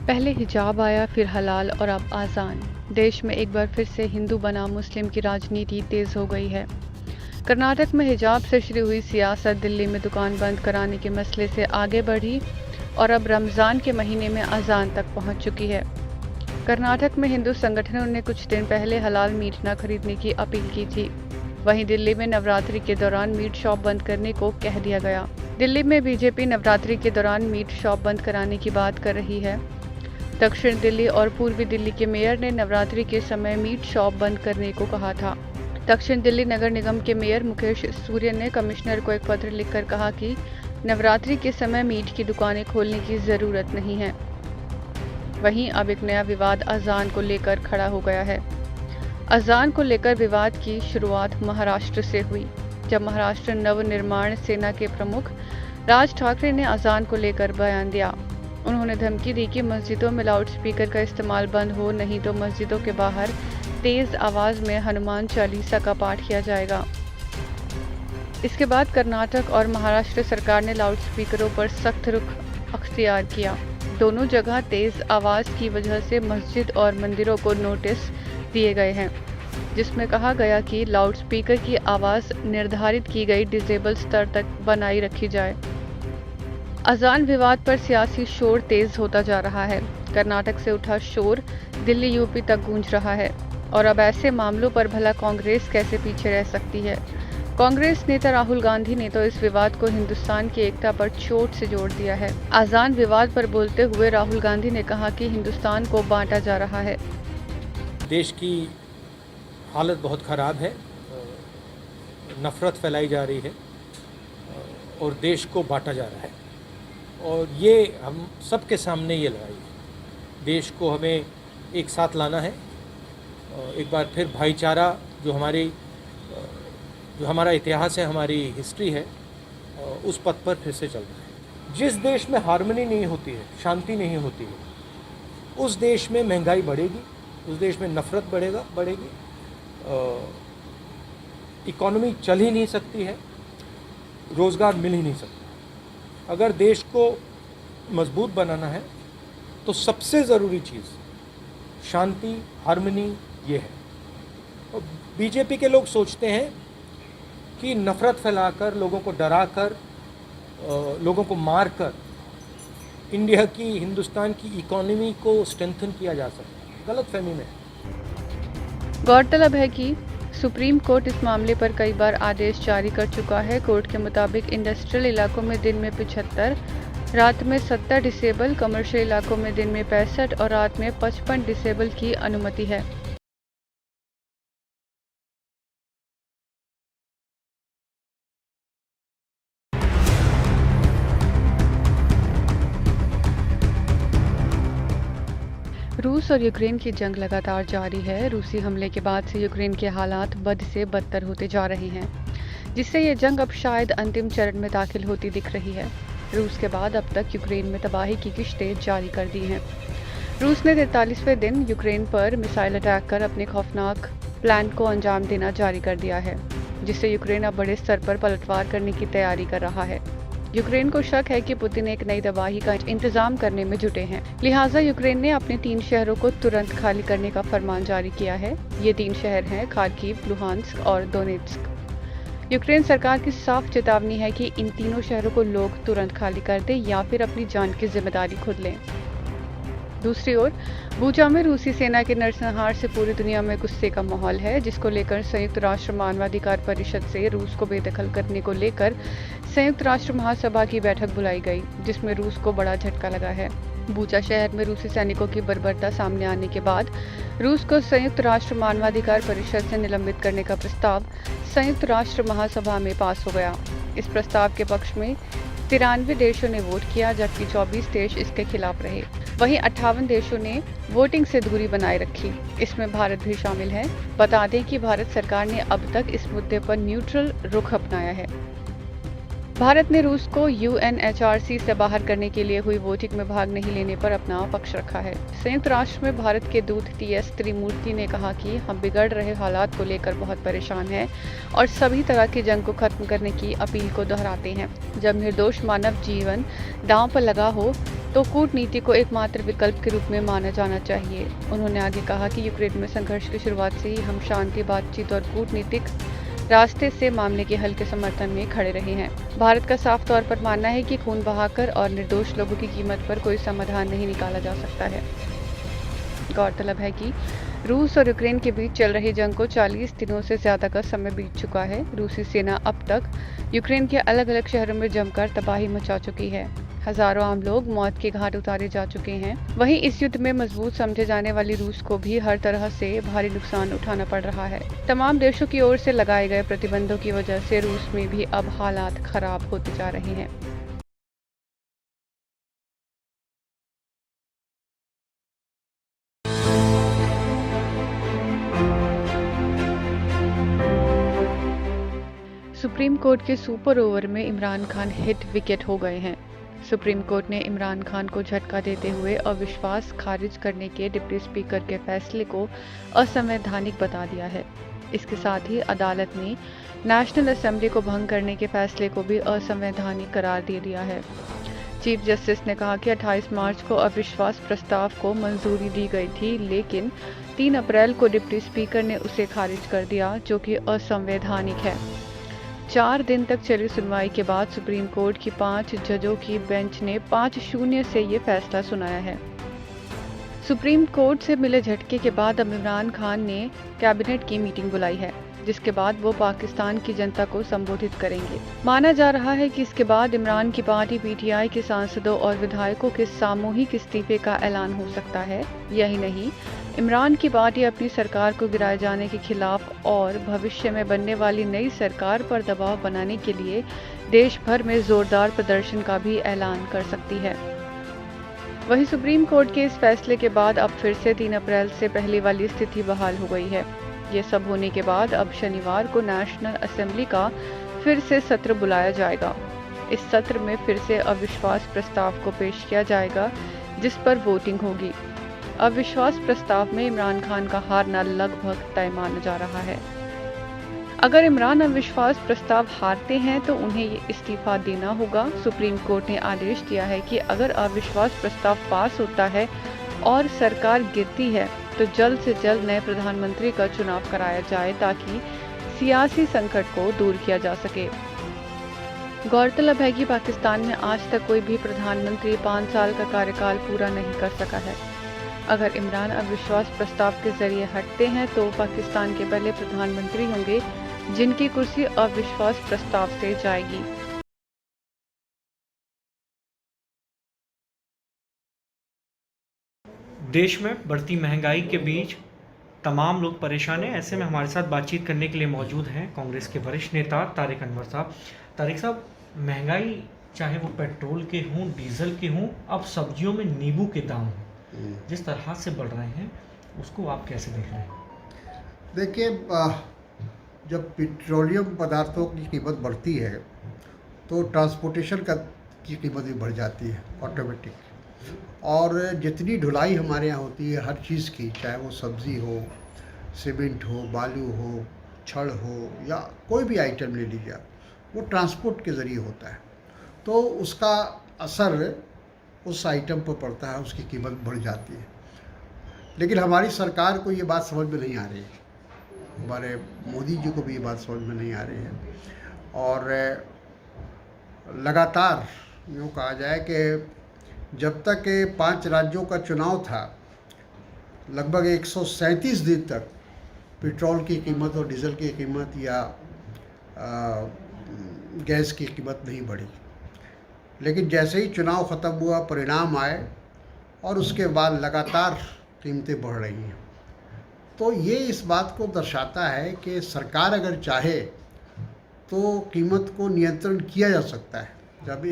पहले हिजाब आया, फिर हलाल और अब आज़ान। देश में एक बार फिर से हिंदू बनाम मुस्लिम की राजनीति तेज़ हो गई है। कर्नाटक में हिजाब से शुरू हुई सियासत दिल्ली में दुकान बंद कराने के मसले से आगे बढ़ी और अब रमज़ान के महीने में अजान तक पहुंच चुकी है। कर्नाटक में हिंदू संगठनों ने कुछ दिन पहले हलाल मीट न खरीदने की अपील की थी। वहीं दिल्ली में नवरात्रि के दौरान मीट शॉप बंद करने को कह दिया गया। दिल्ली में बीजेपी नवरात्रि के दौरान मीट शॉप बंद कराने की बात कर रही है। दक्षिण दिल्ली और पूर्वी दिल्ली के मेयर ने नवरात्रि के समय मीट शॉप बंद करने को कहा था। दक्षिण दिल्ली नगर निगम के मेयर मुकेश सूर्य ने कमिश्नर को एक पत्र लिखकर कहा कि नवरात्रि के समय मीट की दुकानें खोलने की ज़रूरत नहीं है। वहीं अब एक नया विवाद अजान को लेकर खड़ा हो गया है। अजान को लेकर विवाद की शुरुआत महाराष्ट्र से हुई, जब महाराष्ट्र नवनिर्माण सेना के प्रमुख राज ठाकरे ने अजान को लेकर बयान दिया। उन्होंने धमकी दी कि मस्जिदों में लाउडस्पीकर का इस्तेमाल बंद हो, नहीं तो मस्जिदों के बाहर तेज आवाज में हनुमान चालीसा का पाठ किया जाएगा। इसके बाद कर्नाटक और महाराष्ट्र सरकार ने लाउडस्पीकरों पर सख्त रुख अख्तियार किया। दोनों जगह तेज आवाज की वजह से मस्जिद और मंदिरों को नोटिस दिए गए हैं, जिसमें कहा गया कि लाउडस्पीकर की आवाज निर्धारित की गई डिसेबल स्तर तक बनाई रखी जाए। अजान विवाद पर सियासी शोर तेज होता जा रहा है। कर्नाटक से उठा शोर दिल्ली यूपी तक गूंज रहा है और अब ऐसे मामलों पर भला कांग्रेस कैसे पीछे रह सकती है। कांग्रेस नेता राहुल गांधी ने तो इस विवाद को हिंदुस्तान की एकता पर चोट से जोड़ दिया है। अजान विवाद पर बोलते हुए राहुल गांधी ने कहा कि हिंदुस्तान को बांटा जा रहा है। देश की हालत बहुत ख़राब है, नफ़रत फैलाई जा रही है और देश को बांटा जा रहा है और ये हम सबके सामने ये लड़ाई है। देश को हमें एक साथ लाना है, एक बार फिर भाईचारा जो हमारा इतिहास है, हमारी हिस्ट्री है, उस पथ पर फिर से चल रहा है। जिस देश में हार्मनी नहीं होती है, शांति नहीं होती है, उस देश में महंगाई बढ़ेगी, उस देश में नफ़रत बढ़ेगी, इकोनॉमी चल ही नहीं सकती है, रोज़गार मिल ही नहीं सकता। अगर देश को मजबूत बनाना है तो सबसे ज़रूरी चीज़ शांति, हार्मनी ये है। और बीजेपी के लोग सोचते हैं कि नफ़रत फैलाकर, लोगों को डराकर, लोगों को मारकर इंडिया की, हिंदुस्तान की इकोनॉमी को स्ट्रेंथन किया जा सकता है। गलतफहमी में है। गौरतलब है कि सुप्रीम कोर्ट इस मामले पर कई बार आदेश जारी कर चुका है। कोर्ट के मुताबिक इंडस्ट्रियल इलाकों में दिन में 75, रात में 70 डिसेबल, कमर्शियल इलाकों में दिन में 65 और रात में 55 डिसेबल की अनुमति है। रूस और यूक्रेन की जंग लगातार जारी है। रूसी हमले के बाद से यूक्रेन के हालात बद से बदतर होते जा रहे हैं, जिससे ये जंग अब शायद अंतिम चरण में दाखिल होती दिख रही है। रूस के बाद अब तक यूक्रेन में तबाही की किश्तें जारी कर दी हैं। रूस ने 43वें दिन यूक्रेन पर मिसाइल अटैक कर अपने खौफनाक प्लान को अंजाम देना जारी कर दिया है, जिससे यूक्रेन अब बड़े स्तर पर पलटवार करने की तैयारी कर रहा है। यूक्रेन को शक है कि पुतिन एक नई तबाही का इंतजाम करने में जुटे हैं। लिहाजा यूक्रेन ने अपने 3 शहरों को तुरंत खाली करने का फरमान जारी किया है। ये 3 शहर हैं खार्किव, लुहांस्क और दोनेत्स्क। यूक्रेन सरकार की साफ चेतावनी है कि इन तीनों शहरों को लोग तुरंत खाली कर दें या फिर अपनी जान की जिम्मेदारी खुद लें। दूसरी ओर बूचा में रूसी सेना के नरसंहार से पूरी दुनिया में गुस्से का माहौल है, जिसको लेकर संयुक्त राष्ट्र मानवाधिकार परिषद से रूस को बेदखल करने को लेकर संयुक्त राष्ट्र महासभा की बैठक बुलाई गई, जिसमें रूस को बड़ा झटका लगा है। बूचा शहर में रूसी सैनिकों की बर्बरता सामने आने के बाद रूस को संयुक्त राष्ट्र मानवाधिकार परिषद से निलंबित करने का प्रस्ताव संयुक्त राष्ट्र महासभा में पास हो गया। इस प्रस्ताव के पक्ष में 93 देशों ने वोट किया, जबकि 24 देश इसके खिलाफ रहे। वहीं 58 देशों ने वोटिंग से दूरी बनाए रखी। इसमें भारत भी शामिल है। बता दें कि भारत सरकार ने अब तक इस मुद्दे पर न्यूट्रल रुख अपनाया है। भारत ने रूस को UNHRC से बाहर करने के लिए हुई वोटिंग में भाग नहीं लेने पर अपना पक्ष रखा है। संयुक्त राष्ट्र में भारत के दूत TS त्रिमूर्ति ने कहा कि हम बिगड़ रहे हालात को लेकर बहुत परेशान हैं और सभी तरह की जंग को खत्म करने की अपील को दोहराते हैं। जब निर्दोष मानव जीवन दांव पर लगा हो तो कूटनीति को एकमात्र विकल्प के रूप में माना जाना चाहिए। उन्होंने आगे कहा कि यूक्रेन में संघर्ष की शुरुआत से ही हम शांति, बातचीत और कूटनीतिक रास्ते से मामले के हल के समर्थन में खड़े रहे हैं। भारत का साफ तौर पर मानना है कि खून बहाकर और निर्दोष लोगों की कीमत पर कोई समाधान नहीं निकाला जा सकता है। गौरतलब है कि रूस और यूक्रेन के बीच चल रही जंग को 40 दिनों से ज्यादा का समय बीत चुका है। रूसी सेना अब तक यूक्रेन के अलग अलग शहरों में जमकर तबाही मचा चुकी है। हजारों आम लोग मौत के घाट उतारे जा चुके हैं। वहीं इस युद्ध में मजबूत समझे जाने वाली रूस को भी हर तरह से भारी नुकसान उठाना पड़ रहा है। तमाम देशों की ओर से लगाए गए प्रतिबंधों की वजह से रूस में भी अब हालात खराब होते जा रहे हैं। सुप्रीम कोर्ट के सुपर ओवर में इमरान खान हिट विकेट हो गए हैं। सुप्रीम कोर्ट ने इमरान खान को झटका देते हुए अविश्वास खारिज करने के डिप्टी स्पीकर के फैसले को असंवैधानिक बता दिया है। इसके साथ ही अदालत ने नेशनल असेंबली को भंग करने के फैसले को भी असंवैधानिक करार दे दिया है। चीफ जस्टिस ने कहा कि 28 मार्च को अविश्वास प्रस्ताव को मंजूरी दी गई थी, लेकिन 3 अप्रैल को डिप्टी स्पीकर ने उसे खारिज कर दिया, जो कि असंवैधानिक है। 4 दिन तक चली सुनवाई के बाद सुप्रीम कोर्ट की 5 जजों की बेंच ने 5-0 से ये फैसला सुनाया है। सुप्रीम कोर्ट से मिले झटके के बाद अब इमरान खान ने कैबिनेट की मीटिंग बुलाई है, जिसके बाद वो पाकिस्तान की जनता को संबोधित करेंगे। माना जा रहा है कि इसके बाद इमरान की पार्टी पीटीआई के सांसदों और विधायकों के सामूहिक इस्तीफे का ऐलान हो सकता है। यही नहीं, इमरान की पार्टी अपनी सरकार को गिराए जाने के खिलाफ और भविष्य में बनने वाली नई सरकार पर दबाव बनाने के लिए देश भर में जोरदार प्रदर्शन का भी ऐलान कर सकती है। वहीं सुप्रीम कोर्ट के इस फैसले के बाद अब फिर से 3 अप्रैल से पहले वाली स्थिति बहाल हो गई है। ये सब होने के बाद अब शनिवार को नेशनल असेंबली का फिर से सत्र बुलाया जाएगा। इस सत्र में फिर से अविश्वास प्रस्ताव को पेश किया जाएगा, जिस पर वोटिंग होगी। अविश्वास प्रस्ताव में इमरान खान का हारना लगभग तय माना जा रहा है। अगर इमरान अविश्वास प्रस्ताव हारते हैं तो उन्हें ये इस्तीफा देना होगा। सुप्रीम कोर्ट ने आदेश दिया है कि अगर अविश्वास प्रस्ताव पास होता है और सरकार गिरती है तो जल्द से जल्द नए प्रधानमंत्री का चुनाव कराया जाए, ताकि सियासी संकट को दूर किया जा सके। गौरतलब है कि पाकिस्तान में आज तक कोई भी प्रधानमंत्री 5 साल का कार्यकाल पूरा नहीं कर सका है। अगर इमरान अविश्वास प्रस्ताव के जरिए हटते हैं तो पाकिस्तान के पहले प्रधानमंत्री होंगे जिनकी कुर्सी अविश्वास प्रस्ताव से जाएगी। देश में बढ़ती महंगाई के बीच तमाम लोग परेशान हैं। ऐसे में हमारे साथ बातचीत करने के लिए मौजूद हैं कांग्रेस के वरिष्ठ नेता तारिक अनवर साहब। तारिक साहब, महंगाई चाहे वो पेट्रोल के हों, डीजल के हों, अब सब्जियों में नींबू के दाम जिस तरह से बढ़ रहे हैं, उसको आप कैसे देख रहे हैं? देखिए, जब पेट्रोलियम पदार्थों की कीमत बढ़ती है तो ट्रांसपोर्टेशन की कीमत भी बढ़ जाती है ऑटोमेटिक। और जितनी ढुलाई हमारे यहाँ होती है हर चीज़ की, चाहे वो सब्ज़ी हो, सीमेंट हो, बालू हो, छड़ हो, या कोई भी आइटम ले लीजिए, वो ट्रांसपोर्ट के ज़रिए होता है, तो उसका असर उस आइटम पर पड़ता है, उसकी कीमत बढ़ जाती है। लेकिन हमारी सरकार को ये बात समझ में नहीं आ रही है, हमारे मोदी जी को भी ये बात समझ में नहीं आ रही है। और लगातार यूँ कहा जाए कि जब तक 5 राज्यों का चुनाव था, लगभग 137 दिन तक पेट्रोल की कीमत और डीजल की कीमत या गैस की कीमत नहीं बढ़ी। लेकिन जैसे ही चुनाव ख़त्म हुआ, परिणाम आए और उसके बाद लगातार कीमतें बढ़ रही हैं। तो ये इस बात को दर्शाता है कि सरकार अगर चाहे तो कीमत को नियंत्रण किया जा सकता है। जब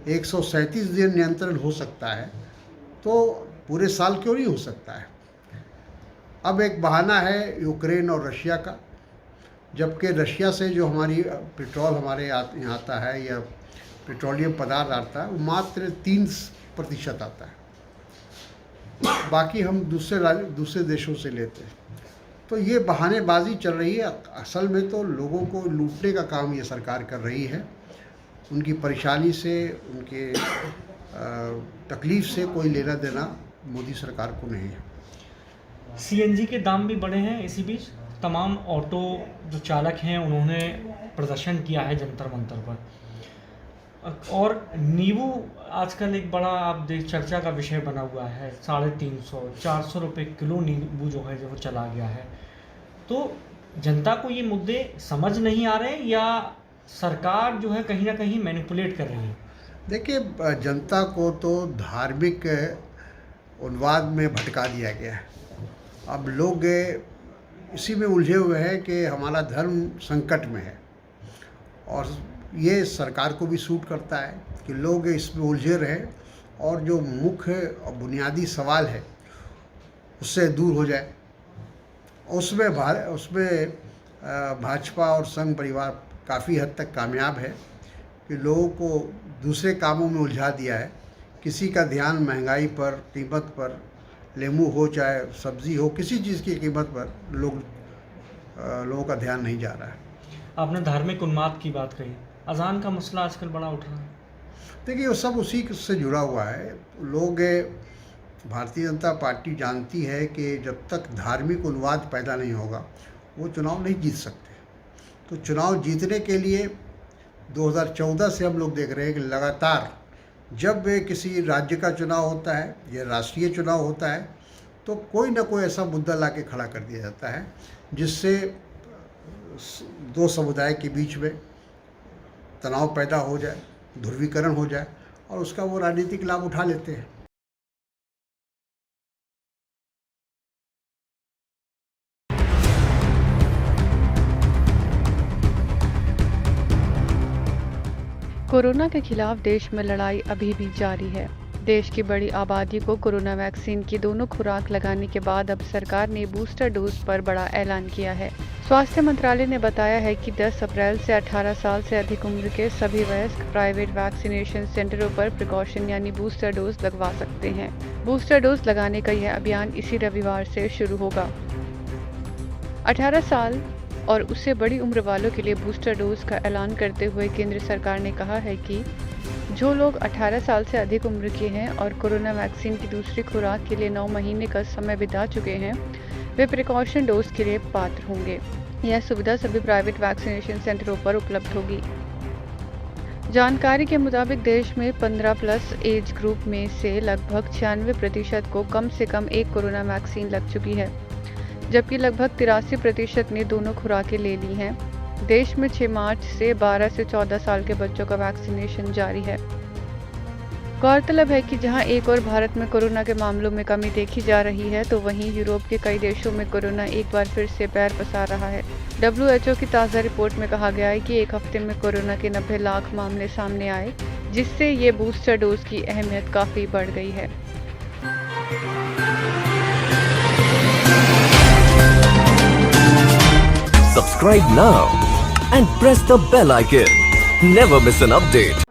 137 दिन नियंत्रण हो सकता है तो पूरे साल क्यों नहीं हो सकता है। अब एक बहाना है यूक्रेन और रशिया का, जबकि रशिया से जो हमारी पेट्रोल हमारे यहाँ आता है या पेट्रोलियम पदार्थ आता है, वो मात्र 3% आता है, बाकी हम दूसरे देशों से लेते हैं। तो ये बहानेबाजी चल रही है। असल में तो लोगों को लूटने का काम ये सरकार कर रही है। उनकी परेशानी से, उनके तकलीफ से कोई लेना देना मोदी सरकार को नहीं है। सीएनजी के दाम भी बढ़े हैं। इसी बीच तमाम ऑटो जो चालक हैं उन्होंने प्रदर्शन किया है जंतर मंतर पर। और नींबू आजकल एक बड़ा आप देख चर्चा का विषय बना हुआ है। 350-400 रुपये किलो नींबू जो है वो चला गया है। तो जनता को ये मुद्दे समझ नहीं आ रहे या सरकार जो है कहीं ना कहीं मैनिपुलेट कर रही है? देखिए, जनता को तो धार्मिक उन्माद में भटका दिया गया है। अब लोग इसी में उलझे हुए हैं कि हमारा धर्म संकट में है, और ये सरकार को भी सूट करता है कि लोग इसमें उलझे रहें और जो मुख्य और बुनियादी सवाल है उससे दूर हो जाए। उसमें भाजपा और संघ परिवार काफ़ी हद तक कामयाब है कि लोगों को दूसरे कामों में उलझा दिया है। किसी का ध्यान महंगाई पर, कीमत पर, लेमू हो चाहे सब्ज़ी हो, किसी चीज़ की कीमत पर लोगों का ध्यान नहीं जा रहा है। आपने धार्मिक उन्माद की बात कही, अजान का मसला आजकल बड़ा उठ रहा है। देखिए, वो सब उसी से जुड़ा हुआ है। लोग, भारतीय जनता पार्टी जानती है कि जब तक धार्मिक उन्माद पैदा नहीं होगा वो चुनाव नहीं जीत सकते। तो चुनाव जीतने के लिए 2014 से हम लोग देख रहे हैं कि लगातार जब किसी राज्य का चुनाव होता है या राष्ट्रीय चुनाव होता है तो कोई ना कोई ऐसा मुद्दा ला के खड़ा कर दिया जाता है जिससे दो समुदाय के बीच में तनाव पैदा हो जाए, ध्रुवीकरण हो जाए, और उसका वो राजनीतिक लाभ उठा लेते हैं। कोरोना के खिलाफ देश में लड़ाई अभी भी जारी है। देश की बड़ी आबादी को कोरोना वैक्सीन की दोनों खुराक लगाने के बाद अब सरकार ने बूस्टर डोज पर बड़ा ऐलान किया है। स्वास्थ्य मंत्रालय ने बताया है कि 10 अप्रैल से 18 साल से अधिक उम्र के सभी वयस्क प्राइवेट वैक्सीनेशन सेंटरों पर प्रिकॉशन यानी बूस्टर डोज लगवा सकते हैं। बूस्टर डोज लगाने का यह अभियान इसी रविवार से शुरू होगा। 18 साल और उससे बड़ी उम्र वालों के लिए बूस्टर डोज का ऐलान करते हुए केंद्र सरकार ने कहा है कि जो लोग 18 साल से अधिक उम्र के हैं और कोरोना वैक्सीन की दूसरी खुराक के लिए 9 महीने का समय बिता चुके हैं, वे प्रिकॉशन डोज के लिए पात्र होंगे। यह सुविधा सभी प्राइवेट वैक्सीनेशन सेंटरों पर उपलब्ध होगी। जानकारी के मुताबिक देश में 15+ एज ग्रुप में से लगभग 96% को कम से कम एक कोरोना वैक्सीन लग चुकी है, जबकि लगभग 83% ने दोनों खुराकें ले ली हैं। देश में 6 मार्च से 12 से 14 साल के बच्चों का वैक्सीनेशन जारी है। गौरतलब है कि जहां एक और भारत में कोरोना के मामलों में कमी देखी जा रही है, तो वहीं यूरोप के कई देशों में कोरोना एक बार फिर से पैर पसार रहा है। WHO की ताज़ा रिपोर्ट में कहा गया है कि एक हफ्ते में कोरोना के 90 लाख मामले सामने आए, जिससे ये बूस्टर डोज की अहमियत काफ़ी बढ़ गई है। Subscribe now and press the bell icon. Never miss an update.